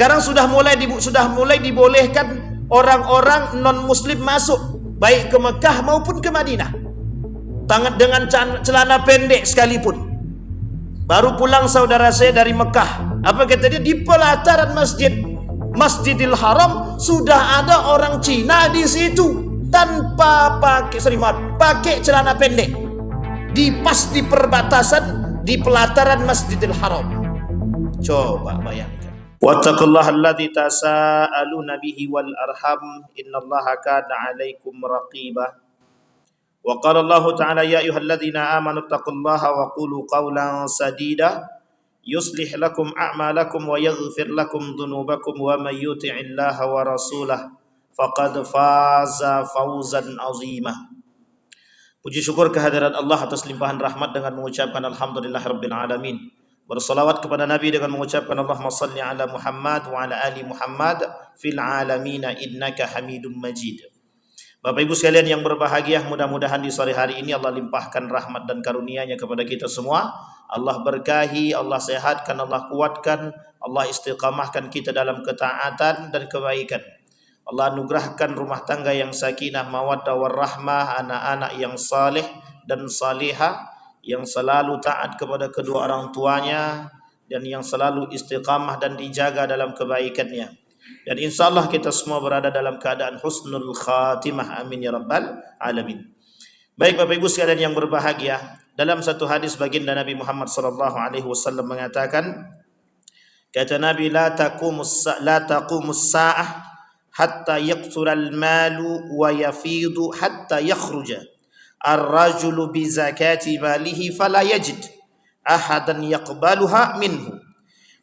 Sekarang sudah mulai dibolehkan orang-orang non-muslim masuk baik ke Mekah maupun ke Madinah dengan celana pendek sekalipun. Baru pulang saudara saya dari Mekah. Apa kata dia? Di pelataran Masjidil Haram sudah ada orang Cina di situ tanpa pakai celana pendek. Di perbatasan di pelataran Masjidil Haram. Coba bayangkan. Wattaqullaha alladzi tasaaluna bihi wal arham innallaha kana 'alaikum raqibah. Wa qala Allah ta'ala ya ayyuhalladzina amanu taqullaha wa qulu qawlan sadida yuslih lakum a'malakum wa yaghfir lakum dhunubakum wa may yuti'illaha wa rasulahu faqad faza fawzan 'azima. Puji syukur kehadirat Allah atas limpahan rahmat dengan mengucapkan alhamdulillahirabbil alamin. Bersalawat kepada Nabi dengan mengucapkan Allahumma salli ala Muhammad wa ala ali Muhammad fil alamina innaka Hamidum Majid. Bapak Ibu sekalian yang berbahagia, mudah-mudahan di sore hari ini Allah limpahkan rahmat dan karunia-Nya kepada kita semua. Allah berkahi, Allah sehatkan, Allah kuatkan, Allah istiqamahkan kita dalam ketaatan dan kebaikan. Allah anugerahkan rumah tangga yang sakinah, mawaddah warahmah, anak-anak yang saleh dan salihah, yang selalu taat kepada kedua orang tuanya dan yang selalu istiqamah dan dijaga dalam kebaikannya. Dan insyaallah kita semua berada dalam keadaan husnul khatimah. Amin ya rabbal alamin. Baik Bapak Ibu sekalian yang berbahagia, dalam satu hadis baginda Nabi Muhammad sallallahu alaihi wasallam mengatakan, kata Nabi, la taqumus sa'ah hatta yaqsural malu wa yafidu hatta yakhruja ar-rajulu bi zakati malihi fala yajid ahadan yaqbaluha minhu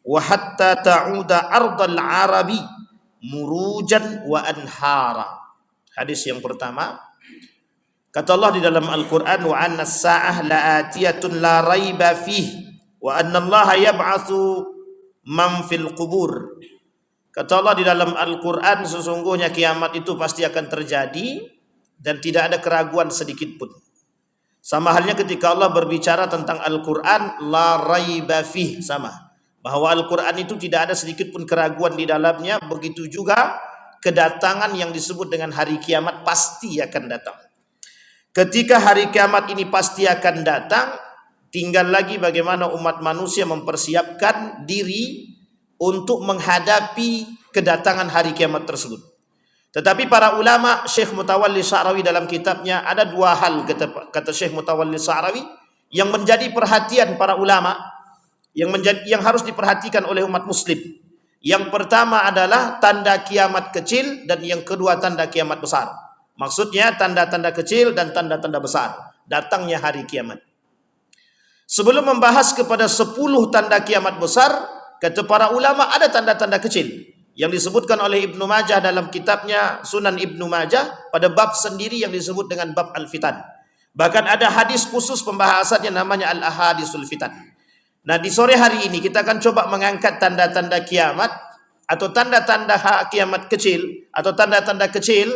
wa hatta ta'uda ardal arabi murujan wa anhara. Hadis yang pertama, kata Allah di dalam Al-Quran, wa anna as-sa'ah la'atiyatun la raiba fihi wa anna Allah yab'atsu man fil qubur. Kata Allah di dalam Al-Quran, sesungguhnya kiamat itu pasti akan terjadi dan tidak ada keraguan sedikit pun. Sama halnya ketika Allah berbicara tentang Al-Quran, la raiba fih, sama, bahwa Al-Quran itu tidak ada sedikit pun keraguan di dalamnya. Begitu juga kedatangan yang disebut dengan hari kiamat pasti akan datang. Ketika hari kiamat ini pasti akan datang, tinggal lagi bagaimana umat manusia mempersiapkan diri untuk menghadapi kedatangan hari kiamat tersebut. Tetapi para ulama, Syekh Mutawalli Sya'rawi dalam kitabnya, ada dua hal kata Syekh Mutawalli Sya'rawi yang menjadi perhatian para ulama, yang harus diperhatikan oleh umat muslim. Yang pertama adalah tanda kiamat kecil dan yang kedua tanda kiamat besar. Maksudnya tanda-tanda kecil dan tanda-tanda besar datangnya hari kiamat. Sebelum membahas kepada 10 tanda kiamat besar, kata para ulama ada tanda-tanda kecil yang disebutkan oleh Ibnu Majah dalam kitabnya Sunan Ibnu Majah pada bab sendiri yang disebut dengan bab Al-Fitan. Bahkan ada hadis khusus pembahasannya namanya Al-Ahadisul Fitan. Nah, di sore hari ini kita akan coba mengangkat tanda-tanda kiamat atau tanda-tanda kiamat kecil atau tanda-tanda kecil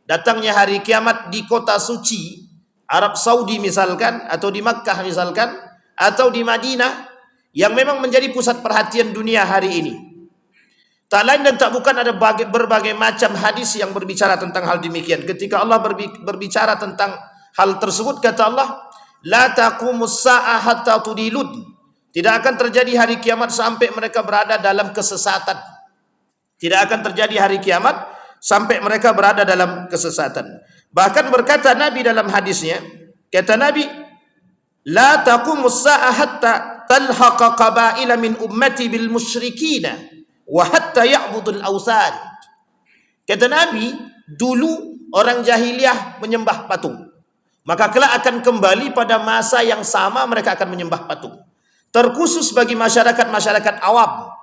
datangnya hari kiamat di kota suci Arab Saudi misalkan, atau di Makkah misalkan, atau di Madinah yang memang menjadi pusat perhatian dunia hari ini. Tak lain dan tak bukan ada berbagai macam hadis yang berbicara tentang hal demikian. Ketika Allah berbicara tentang hal tersebut, kata Allah, la taqumus sa'ah hatta tudilud. Tidak akan terjadi hari kiamat sampai mereka berada dalam kesesatan. Tidak akan terjadi hari kiamat sampai mereka berada dalam kesesatan. Bahkan berkata Nabi dalam hadisnya, kata Nabi, la taqumus sa'ah hatta talhaqa qabaila min ummati bil musyrikina wa hatta ya'budul awsan. Kata Nabi, dulu orang jahiliyah menyembah patung, maka kelak akan kembali pada masa yang sama mereka akan menyembah patung. Terkhusus bagi masyarakat-masyarakat awam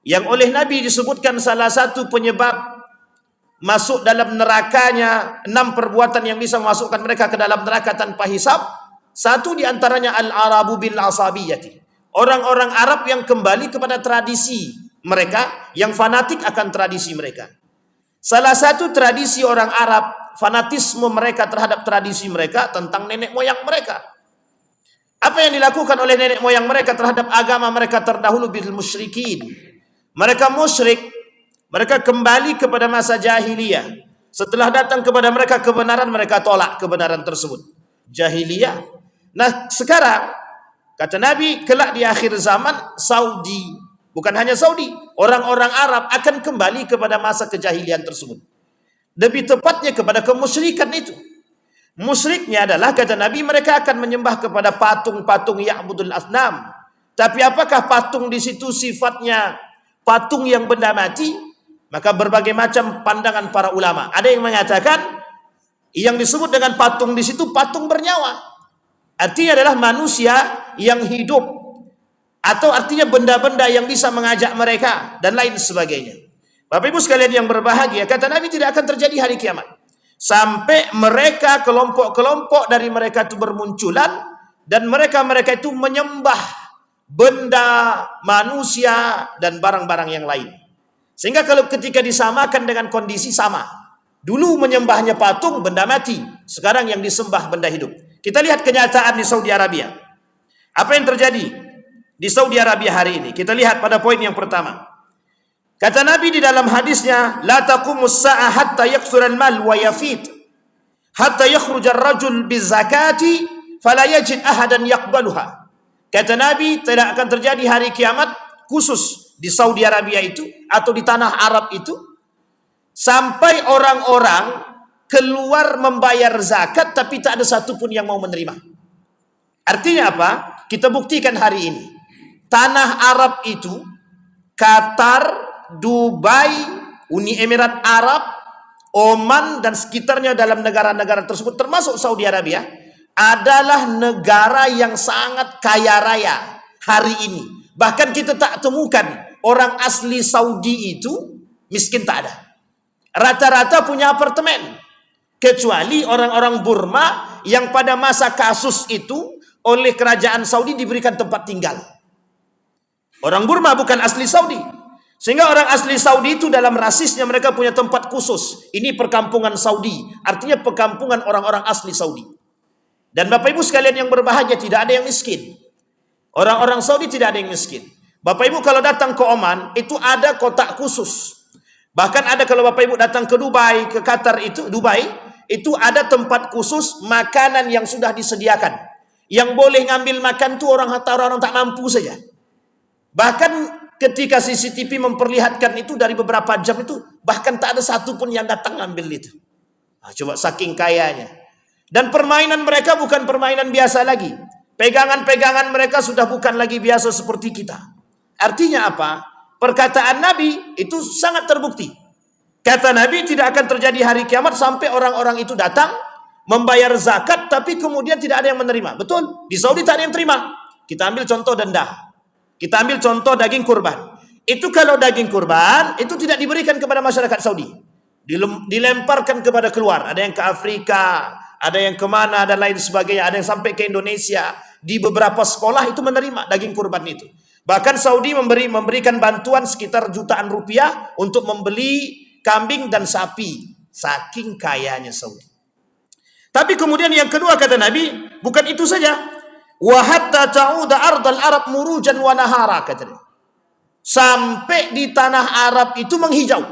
yang oleh Nabi disebutkan salah satu penyebab masuk dalam nerakanya 6 perbuatan yang bisa memasukkan mereka ke dalam neraka tanpa hisab. Satu diantaranya al-arabu bil asabiyati, orang-orang Arab yang kembali kepada tradisi mereka, yang fanatik akan tradisi mereka. Salah satu tradisi orang Arab, fanatisme mereka terhadap tradisi mereka tentang nenek moyang mereka. Apa yang dilakukan oleh nenek moyang mereka terhadap agama mereka terdahulu bil musyrikin. Mereka musyrik Mereka kembali kepada masa jahiliyah. Setelah datang kepada mereka kebenaran, mereka tolak kebenaran tersebut. Jahiliyah. Nah, sekarang kata Nabi, kelak di akhir zaman Saudi, bukan hanya Saudi, orang-orang Arab akan kembali kepada masa kejahilian tersebut. Lebih tepatnya kepada kemusyrikan itu. Musyriknya adalah, kata Nabi, mereka akan menyembah kepada patung-patung ya'budul asnam. Tapi apakah patung di situ sifatnya patung yang benda mati? Maka berbagai macam pandangan para ulama. Ada yang mengatakan yang disebut dengan patung di situ patung bernyawa. Artinya adalah manusia yang hidup, atau artinya benda-benda yang bisa mengajak mereka dan lain sebagainya. Bapak Ibu sekalian yang berbahagia, kata Nabi tidak akan terjadi hari kiamat sampai mereka, kelompok-kelompok dari mereka itu bermunculan, dan mereka itu menyembah benda, manusia, dan barang-barang yang lain. Sehingga kalau ketika disamakan dengan kondisi sama, dulu menyembahnya patung, benda mati, sekarang yang disembah benda hidup. Kita lihat kenyataan di Saudi Arabia. Apa yang terjadi di Saudi Arabia hari ini? Kita lihat pada poin yang pertama. Kata Nabi di dalam hadisnya, la taqumus sa'ah hatta yakthura al-mal wa yafid, hatta yakhruja ar-rajul bizakati fala yajid ahadan yaqbaluha. Kata Nabi, tidak akan terjadi hari kiamat khusus di Saudi Arabia itu atau di tanah Arab itu sampai orang-orang keluar membayar zakat tapi tak ada satupun yang mau menerima. Artinya apa? Kita buktikan hari ini. Tanah Arab itu, Qatar, Dubai, Uni Emirat Arab, Oman dan sekitarnya dalam negara-negara tersebut termasuk Saudi Arabia adalah negara yang sangat kaya raya hari ini. Bahkan kita tak temukan orang asli Saudi itu miskin, tak ada. Rata-rata punya apartemen. Kecuali orang-orang Burma yang pada masa kasus itu oleh kerajaan Saudi diberikan tempat tinggal. Orang Burma bukan asli Saudi. Sehingga orang asli Saudi itu dalam rasisnya mereka punya tempat khusus. Ini perkampungan Saudi. Artinya perkampungan orang-orang asli Saudi. Dan Bapak Ibu sekalian yang berbahagia, tidak ada yang miskin. Orang-orang Saudi tidak ada yang miskin. Bapak Ibu kalau datang ke Oman, itu ada kotak khusus. Bahkan ada kalau Bapak Ibu datang ke Dubai, ke Qatar itu, Dubai, itu ada tempat khusus makanan yang sudah disediakan. Yang boleh ngambil makan itu orang tak mampu saja. Bahkan ketika CCTV memperlihatkan itu dari beberapa jam itu, bahkan tak ada satupun yang datang ngambil itu. Nah, coba saking kayanya. Dan permainan mereka bukan permainan biasa lagi. Pegangan-pegangan mereka sudah bukan lagi biasa seperti kita. Artinya apa? Perkataan Nabi itu sangat terbukti. Kata Nabi tidak akan terjadi hari kiamat sampai orang-orang itu datang membayar zakat tapi kemudian tidak ada yang menerima. Betul? Di Saudi tak ada yang terima. Kita ambil contoh denda. Kita ambil contoh daging kurban. Itu kalau daging kurban itu tidak diberikan kepada masyarakat Saudi. Dilemparkan kepada keluar. Ada yang ke Afrika, ada yang kemana dan lain sebagainya. Ada yang sampai ke Indonesia. Di beberapa sekolah itu menerima daging kurban itu. Bahkan Saudi memberikan bantuan sekitar jutaan rupiah untuk membeli kambing dan sapi. Saking kayanya Saudi. Tapi kemudian yang kedua kata Nabi, bukan itu saja. Wa hatta ta'uda ardal Arab murujan wa nahara, kata dia. Sampai di tanah Arab itu menghijau.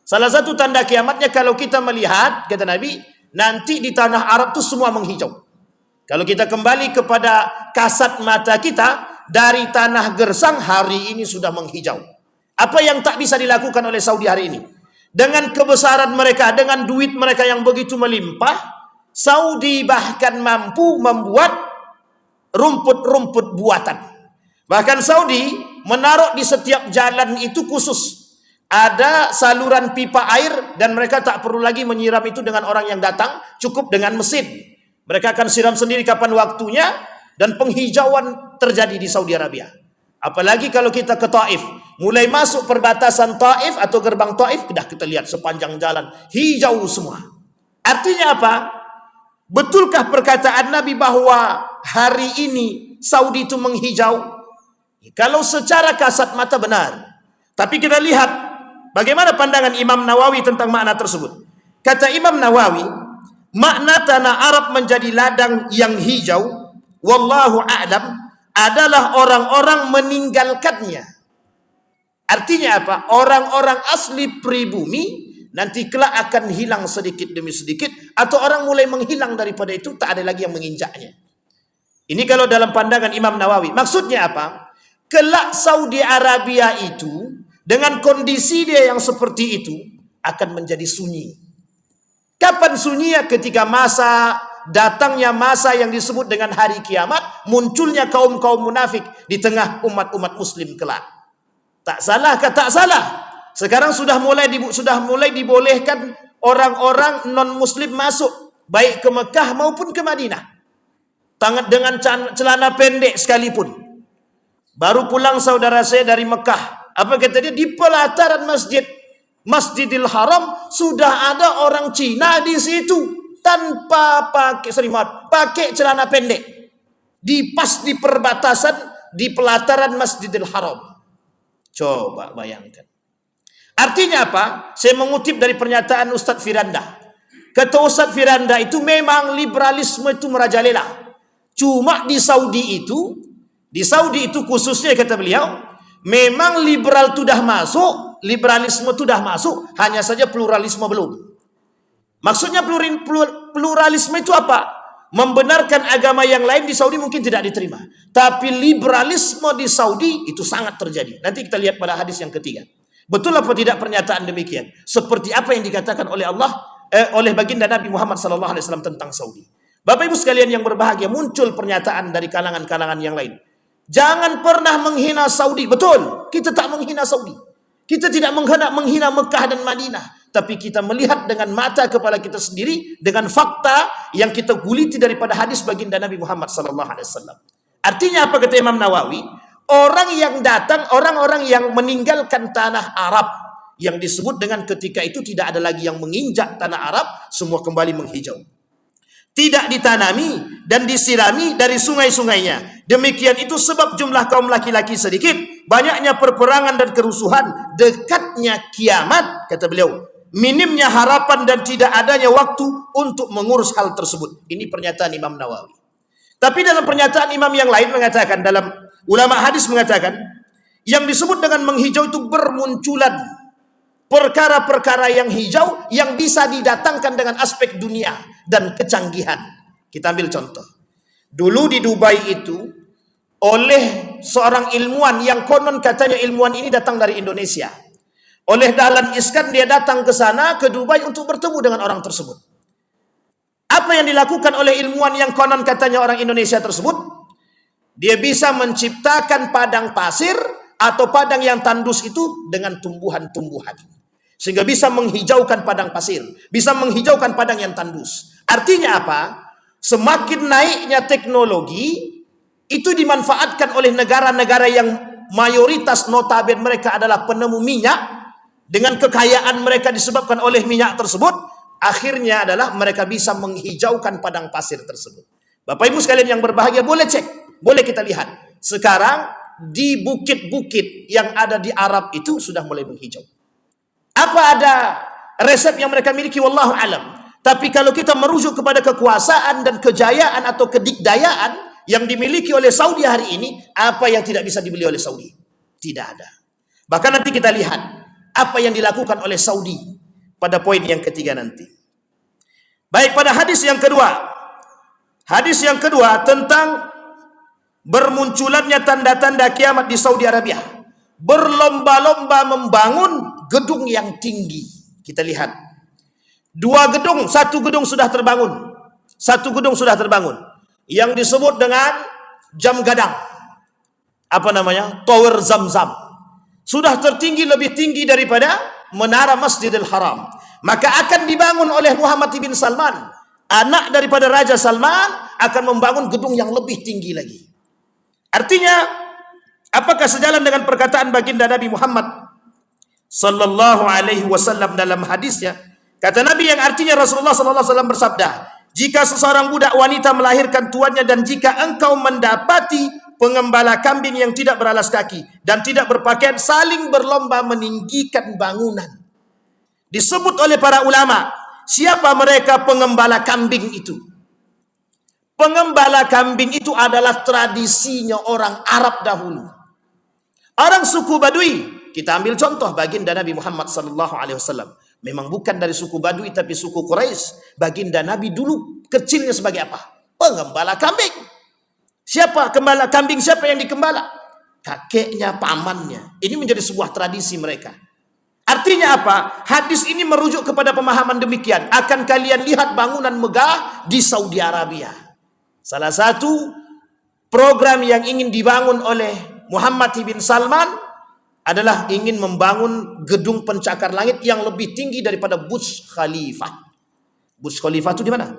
Salah satu tanda kiamatnya kalau kita melihat, kata Nabi, nanti di tanah Arab itu semua menghijau. Kalau kita kembali kepada kasat mata kita, dari tanah gersang hari ini sudah menghijau. Apa yang tak bisa dilakukan oleh Saudi hari ini? Dengan kebesaran mereka, dengan duit mereka yang begitu melimpah, Saudi bahkan mampu membuat rumput-rumput buatan. Bahkan Saudi menaruh di setiap jalan itu khusus. Ada saluran pipa air dan mereka tak perlu lagi menyiram itu dengan orang yang datang, cukup dengan mesin. Mereka akan siram sendiri kapan waktunya dan penghijauan terjadi di Saudi Arabia. Apalagi kalau kita ke Taif, mulai masuk perbatasan Taif atau gerbang Taif, sudah kita lihat sepanjang jalan hijau semua. Artinya apa? Betulkah perkataan Nabi bahwa hari ini Saudi itu menghijau? Kalau secara kasat mata benar. Tapi kita lihat bagaimana pandangan Imam Nawawi tentang makna tersebut. Kata Imam Nawawi, makna tanah Arab menjadi ladang yang hijau, wallahu a'lam, adalah orang-orang meninggalkannya. Artinya apa? Orang-orang asli pribumi nanti kelak akan hilang sedikit demi sedikit, atau orang mulai menghilang daripada itu, tak ada lagi yang menginjaknya. Ini kalau dalam pandangan Imam Nawawi. Maksudnya apa? Kelak Saudi Arabia itu dengan kondisi dia yang seperti itu akan menjadi sunyi. Kapan sunyinya? Ketika datangnya masa yang disebut dengan hari kiamat, munculnya kaum-kaum munafik di tengah umat-umat muslim kelak. Tak salah ke tak salah? Sekarang sudah mulai dibolehkan orang-orang non muslim masuk baik ke Mekah maupun ke Madinah. Dengan celana pendek sekalipun. Baru pulang saudara saya dari Mekah. Apa kata dia? Di pelataran Masjidil Haram sudah ada orang Cina di situ tanpa pakai selimut, pakai celana pendek. Di perbatasan di pelataran Masjidil Haram. Coba bayangkan. Artinya apa? Saya mengutip dari pernyataan Ustadz Firanda. Kata Ustadz Firanda itu memang liberalisme itu merajalela. Cuma di Saudi itu khususnya kata beliau, memang liberalisme itu dah masuk, hanya saja pluralisme belum. Maksudnya pluralisme itu apa? Membenarkan agama yang lain di Saudi mungkin tidak diterima. Tapi liberalisme di Saudi itu sangat terjadi. Nanti kita lihat pada hadis yang ketiga. Betul apa tidak pernyataan demikian? Seperti apa yang dikatakan oleh oleh baginda Nabi Muhammad SAW tentang Saudi. Bapak Ibu sekalian yang berbahagia, muncul pernyataan dari kalangan-kalangan yang lain. Jangan pernah menghina Saudi. Betul, kita tak menghina Saudi. Kita tidak menghina Mekah dan Madinah. Tapi kita melihat dengan mata kepala kita sendiri, dengan fakta yang kita guliti daripada hadis baginda Nabi Muhammad SAW. Artinya apa kata Imam Nawawi? Orang-orang yang meninggalkan tanah Arab, yang disebut dengan ketika itu tidak ada lagi yang menginjak tanah Arab, semua kembali menghijau. Tidak ditanami dan disirami dari sungai-sungainya. Demikian itu sebab jumlah kaum laki-laki sedikit, banyaknya perperangan dan kerusuhan, dekatnya kiamat, kata beliau, minimnya harapan dan tidak adanya waktu untuk mengurus hal tersebut. Ini pernyataan Imam Nawawi. Tapi dalam pernyataan imam yang lain mengatakan, dalam ulama hadis mengatakan, yang disebut dengan menghijau itu bermunculan perkara-perkara yang hijau yang bisa didatangkan dengan aspek dunia dan kecanggihan. Kita ambil contoh. Dulu di Dubai itu, oleh seorang ilmuwan yang konon katanya ilmuwan ini datang dari Indonesia. Oleh Dahlan Iskan dia datang ke sana, ke Dubai untuk bertemu dengan orang tersebut. Apa yang dilakukan oleh ilmuwan yang konon katanya orang Indonesia tersebut? Dia bisa menciptakan padang pasir atau padang yang tandus itu dengan tumbuhan-tumbuhan. Sehingga bisa menghijaukan padang pasir, bisa menghijaukan padang yang tandus. Artinya apa? Semakin naiknya teknologi, itu dimanfaatkan oleh negara-negara yang mayoritas notabene mereka adalah penemu minyak, dengan kekayaan mereka disebabkan oleh minyak tersebut, akhirnya adalah mereka bisa menghijaukan padang pasir tersebut. Bapak Ibu sekalian yang berbahagia, boleh cek, boleh kita lihat. Sekarang di bukit-bukit yang ada di Arab itu sudah mulai menghijau. Apa ada resep yang mereka miliki? Wallahu alam. Tapi kalau kita merujuk kepada kekuasaan dan kejayaan atau kedikdayaan yang dimiliki oleh Saudi hari ini, apa yang tidak bisa dibeli oleh Saudi? Tidak ada. Bahkan nanti kita lihat apa yang dilakukan oleh Saudi pada poin yang ketiga nanti. Baik, pada hadis yang kedua. Hadis yang kedua tentang bermunculannya tanda-tanda kiamat di Saudi Arabia. Berlomba-lomba membangun gedung yang tinggi. Kita lihat. Satu gedung sudah terbangun. Satu gedung sudah terbangun. Yang disebut dengan jam gadang. Apa namanya? Tower Zam-Zam. Sudah tertinggi, lebih tinggi daripada menara Masjidil Haram. Maka akan dibangun oleh Muhammad bin Salman. Anak daripada Raja Salman akan membangun gedung yang lebih tinggi lagi. Artinya, apakah sejalan dengan perkataan baginda Nabi Muhammad sallallahu alaihi wasallam dalam hadisnya? Kata Nabi yang artinya Rasulullah sallallahu alaihi wasallam bersabda, jika seseorang budak wanita melahirkan tuannya dan jika engkau mendapati pengembala kambing yang tidak beralas kaki dan tidak berpakaian saling berlomba meninggikan bangunan. Disebut oleh para ulama, siapa mereka pengembala kambing itu? Pengembala kambing itu adalah tradisinya orang Arab dahulu. Orang suku Badui kita ambil contoh baginda Nabi Muhammad sallallahu alaihi wasallam. Memang bukan dari suku Badui tapi suku Quraisy. Baginda Nabi dulu kecilnya sebagai apa? Pengembala kambing. Siapa gembala kambing? Siapa yang dikembala? Kakeknya, pamannya. Ini menjadi sebuah tradisi mereka. Artinya apa? Hadis ini merujuk kepada pemahaman demikian. Akan kalian lihat bangunan megah di Saudi Arabia. Salah satu program yang ingin dibangun oleh Muhammad bin Salman adalah ingin membangun gedung pencakar langit yang lebih tinggi daripada Burj Khalifah. Burj Khalifah itu di mana?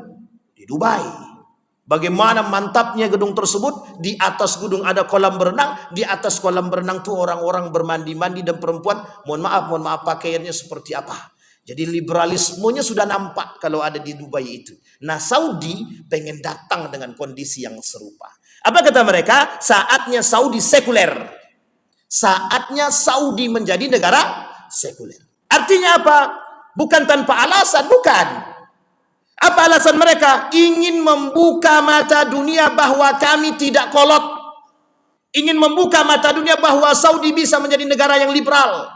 Di Dubai. Bagaimana mantapnya gedung tersebut? Di atas gedung ada kolam berenang. Di atas kolam berenang itu orang-orang bermandi-mandi dan perempuan. Mohon maaf pakaiannya seperti apa? Jadi liberalismenya sudah nampak kalau ada di Dubai itu. Nah, Saudi pengen datang dengan kondisi yang serupa. Apa kata mereka? Saatnya Saudi sekuler. Saatnya Saudi menjadi negara sekuler. Artinya apa? Bukan tanpa alasan, bukan. Apa alasan mereka? Ingin membuka mata dunia bahwa kami tidak kolot. Ingin membuka mata dunia bahwa Saudi bisa menjadi negara yang liberal.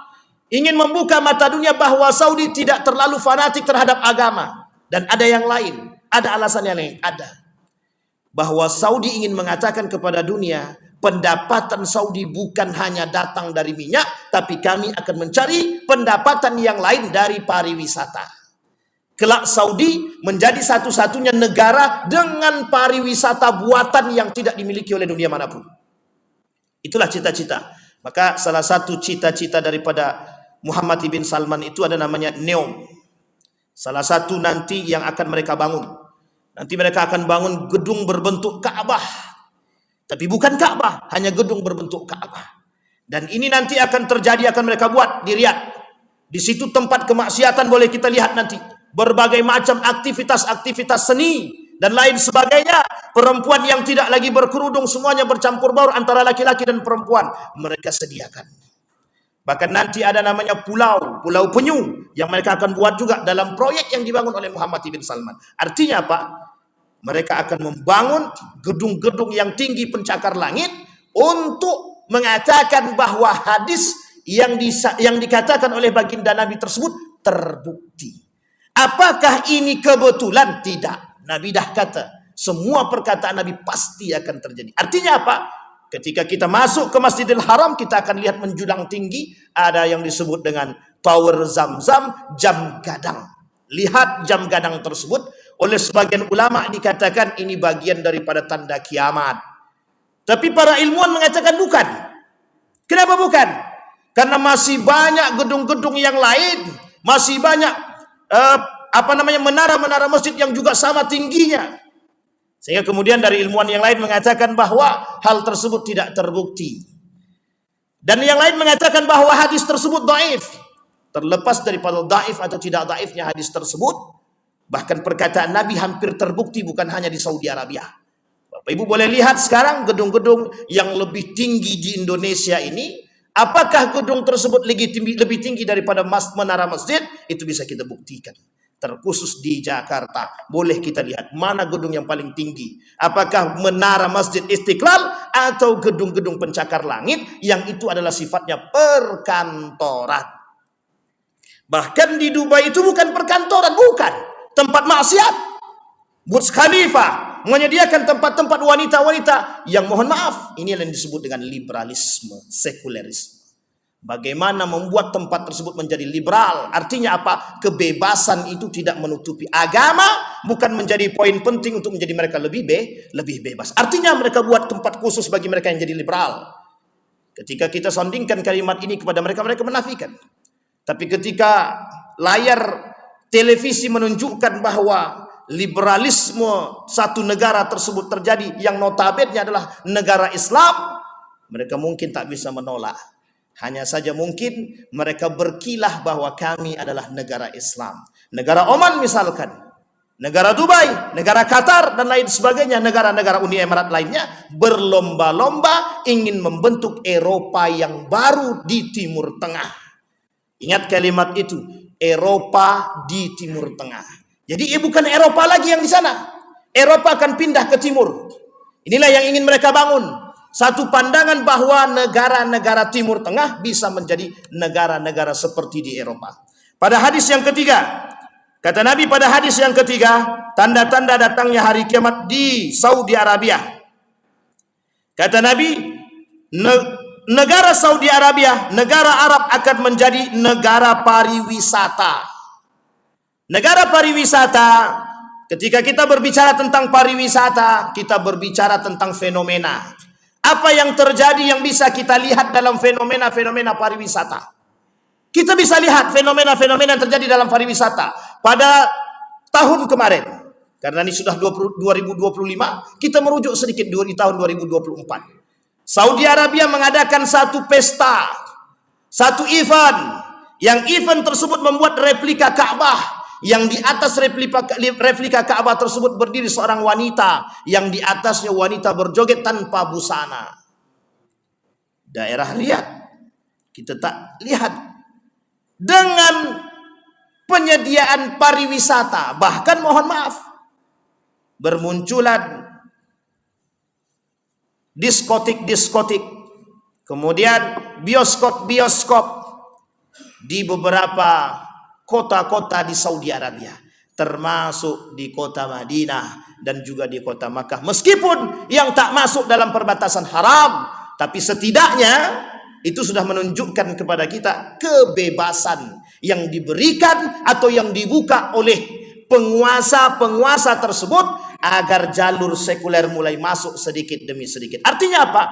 Ingin membuka mata dunia bahwa Saudi tidak terlalu fanatik terhadap agama. Dan ada yang lain. Ada alasan yang lain. Ada. Bahwa Saudi ingin mengatakan kepada dunia, pendapatan Saudi bukan hanya datang dari minyak, tapi kami akan mencari pendapatan yang lain dari pariwisata. Kelak Saudi menjadi satu-satunya negara dengan pariwisata buatan yang tidak dimiliki oleh dunia manapun. Itulah cita-cita. Maka salah satu cita-cita daripada Muhammad bin Salman itu ada namanya NEOM. Salah satu nanti yang akan mereka bangun. Nanti mereka akan bangun gedung berbentuk Ka'bah. Tapi bukan Ka'bah, hanya gedung berbentuk Ka'bah. Dan ini nanti akan terjadi, akan mereka buat di Riyadh. Di situ tempat kemaksiatan boleh kita lihat nanti. Berbagai macam aktivitas-aktivitas seni dan lain sebagainya. Perempuan yang tidak lagi berkerudung, semuanya bercampur baur antara laki-laki dan perempuan. Mereka sediakan. Bahkan nanti ada namanya Pulau Penyu yang mereka akan buat juga dalam proyek yang dibangun oleh Muhammad bin Salman. Artinya apa? Mereka akan membangun gedung-gedung yang tinggi pencakar langit untuk mengatakan bahwa hadis yang dikatakan oleh baginda Nabi tersebut terbukti. Apakah ini kebetulan? Tidak. Nabi dah kata, semua perkataan Nabi pasti akan terjadi. Artinya apa? Ketika kita masuk ke Masjidil Haram, kita akan lihat menjulang tinggi. Ada yang disebut dengan Tower Zamzam, jam gadang. Lihat jam gadang tersebut. Oleh sebagian ulama dikatakan ini bagian daripada tanda kiamat. Tapi para ilmuwan mengatakan bukan. Kenapa bukan? Karena masih banyak gedung-gedung yang lain. Masih banyak menara-menara masjid yang juga sama tingginya. Sehingga kemudian dari ilmuwan yang lain mengatakan bahwa hal tersebut tidak terbukti. Dan yang lain mengatakan bahwa hadis tersebut dhaif. Terlepas daripada dhaif atau tidak dhaifnya hadis tersebut, bahkan perkataan Nabi hampir terbukti bukan hanya di Saudi Arabia. Bapak Ibu boleh lihat sekarang gedung-gedung yang lebih tinggi di Indonesia ini. Apakah gedung tersebut lebih tinggi daripada menara masjid? Itu bisa kita buktikan. Terkhusus di Jakarta, boleh kita lihat mana gedung yang paling tinggi. Apakah menara Masjid Istiqlal atau gedung-gedung pencakar langit yang itu adalah sifatnya perkantoran. Bahkan di Dubai itu bukan perkantoran, bukan. Tempat maksiat. Burj Khalifah menyediakan tempat-tempat wanita-wanita yang mohon maaf, ini yang disebut dengan liberalisme, sekulerisme. Bagaimana membuat tempat tersebut menjadi liberal? Artinya apa? Kebebasan itu tidak menutupi agama, bukan menjadi poin penting untuk menjadi mereka lebih bebas. Artinya mereka buat tempat khusus bagi mereka yang jadi liberal. Ketika kita sandingkan kalimat ini kepada mereka, mereka menafikan. Tapi ketika layar televisi menunjukkan bahwa liberalisme satu negara tersebut terjadi yang notabene adalah negara Islam, mereka mungkin tak bisa menolak. Hanya saja mungkin mereka berkilah bahwa kami adalah negara Islam. Negara Oman misalkan, negara Dubai, negara Qatar dan lain sebagainya, negara-negara Uni Emirat lainnya berlomba-lomba ingin membentuk Eropa yang baru di Timur Tengah. Ingat kalimat itu, Eropa di Timur Tengah. Jadi bukan Eropa lagi yang di sana. Eropa akan pindah ke timur. Inilah yang ingin mereka bangun. satu pandangan bahwa negara-negara Timur Tengah bisa menjadi negara-negara seperti di Eropa. Pada hadis yang ketiga, kata Nabi pada hadis yang ketiga, tanda-tanda datangnya hari kiamat di Saudi Arabia. Kata Nabi, negara Saudi Arabia, negara Arab akan menjadi negara pariwisata. Negara pariwisata, ketika kita berbicara tentang pariwisata, kita berbicara tentang fenomena. Apa yang terjadi yang bisa kita lihat dalam fenomena-fenomena pariwisata? Kita bisa lihat fenomena-fenomena yang terjadi dalam pariwisata pada tahun kemarin. Karena ini sudah 2025, kita merujuk sedikit di tahun 2024. Saudi Arabia mengadakan satu pesta, satu event. Yang event tersebut membuat replika Ka'bah. Yang di atas replika Ka'bah tersebut berdiri seorang wanita. Yang di atasnya wanita berjoget tanpa busana. Daerah Riyadh. Kita tak lihat. Dengan penyediaan pariwisata, bahkan mohon maaf, bermunculan diskotik-diskotik, kemudian bioskop-bioskop di beberapa kota-kota di Saudi Arabia, termasuk di kota Madinah dan juga di kota Makkah. Meskipun yang tak masuk dalam perbatasan haram, tapi setidaknya itu sudah menunjukkan kepada kita kebebasan yang diberikan atau yang dibuka oleh penguasa-penguasa tersebut agar jalur sekuler mulai masuk sedikit demi sedikit. Artinya apa?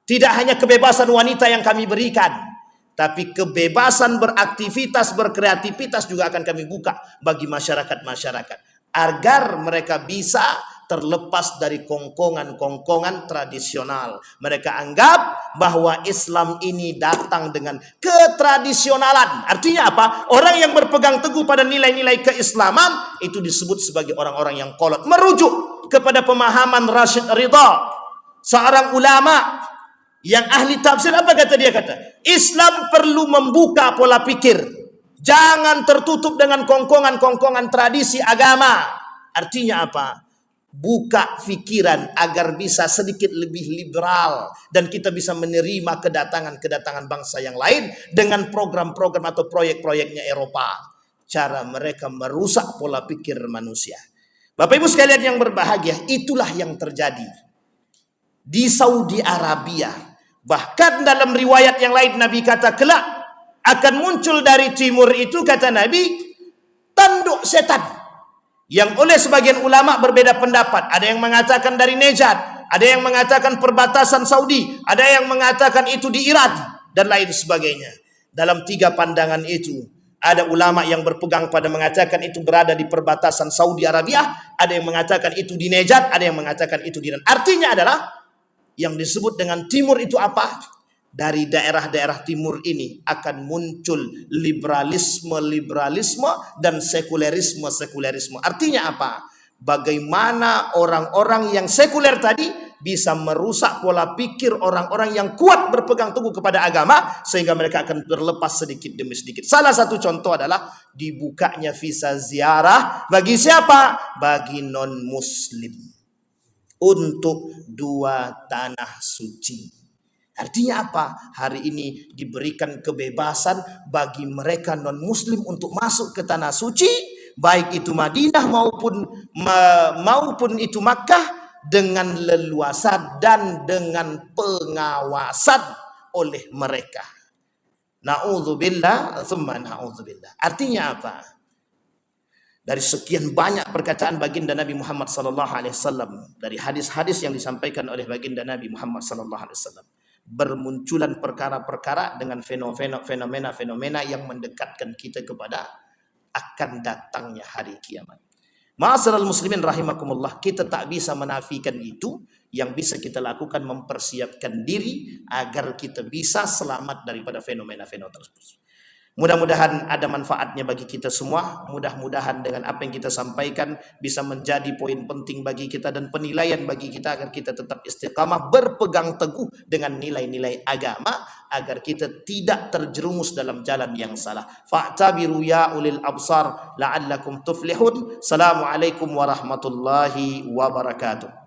Tidak hanya kebebasan wanita yang kami berikan, tapi kebebasan beraktivitas, berkreativitas juga akan kami buka bagi masyarakat-masyarakat agar mereka bisa terlepas dari kongkongan-kongkongan tradisional. Mereka anggap bahwa Islam ini datang dengan ketradisionalan. Artinya apa? Orang yang berpegang teguh pada nilai-nilai keislaman itu disebut sebagai orang-orang yang kolot. Merujuk kepada pemahaman Rashid Ridha, seorang ulama yang ahli tafsir. Apa kata dia? Kata, Islam perlu membuka pola pikir. Jangan tertutup dengan kongkongan-kongkongan tradisi agama. Artinya apa? Buka pikiran agar bisa sedikit lebih liberal dan kita bisa menerima kedatangan bangsa yang lain dengan program-program atau proyek-proyeknya Eropa. Cara mereka merusak pola pikir manusia. Bapak Ibu sekalian yang berbahagia, itulah yang terjadi di Saudi Arabia. Bahkan dalam riwayat yang lain Nabi kata kelak akan muncul dari timur itu, kata Nabi, tanduk setan. Yang oleh sebagian ulama berbeda pendapat. Ada yang mengatakan dari Najd, ada yang mengatakan perbatasan Saudi, ada yang mengatakan itu di Iran, dan lain sebagainya. Dalam tiga pandangan itu, ada ulama yang berpegang pada mengatakan itu berada di perbatasan Saudi Arabia, ada yang mengatakan itu di Najd, ada yang mengatakan itu di Iran. Artinya adalah, yang disebut dengan timur itu apa? Dari daerah-daerah timur ini akan muncul liberalisme dan sekulerisme. Artinya apa? Bagaimana orang-orang yang sekuler tadi bisa merusak pola pikir orang-orang yang kuat berpegang teguh kepada agama, sehingga mereka akan terlepas sedikit demi sedikit. Salah satu contoh adalah dibukanya visa ziarah bagi siapa? Bagi non-muslim untuk dua tanah suci. Artinya apa? Hari ini diberikan kebebasan bagi mereka non-muslim untuk masuk ke tanah suci, baik itu Madinah maupun itu Makkah, dengan leluasa dan dengan pengawasan oleh mereka. Na'udzubillah, tsumma na'udzubillah. Artinya apa? Dari sekian banyak perkataan baginda Nabi Muhammad SAW, dari hadis-hadis yang disampaikan oleh baginda Nabi Muhammad SAW, bermunculan perkara-perkara dengan fenomena-fenomena yang mendekatkan kita kepada akan datangnya hari kiamat. Ma'asyiral muslimin rahimakumullah, kita tak bisa menafikan itu. Yang bisa kita lakukan mempersiapkan diri agar kita bisa selamat daripada fenomena-fenomena tersebut. Mudah-mudahan ada manfaatnya bagi kita semua. Mudah-mudahan dengan apa yang kita sampaikan bisa menjadi poin penting bagi kita dan penilaian bagi kita agar kita tetap istiqamah berpegang teguh dengan nilai-nilai agama agar kita tidak terjerumus dalam jalan yang salah. Fa'tabiru ya ulil absar la'allakum tuflihun. Assalamualaikum warahmatullahi wabarakatuh.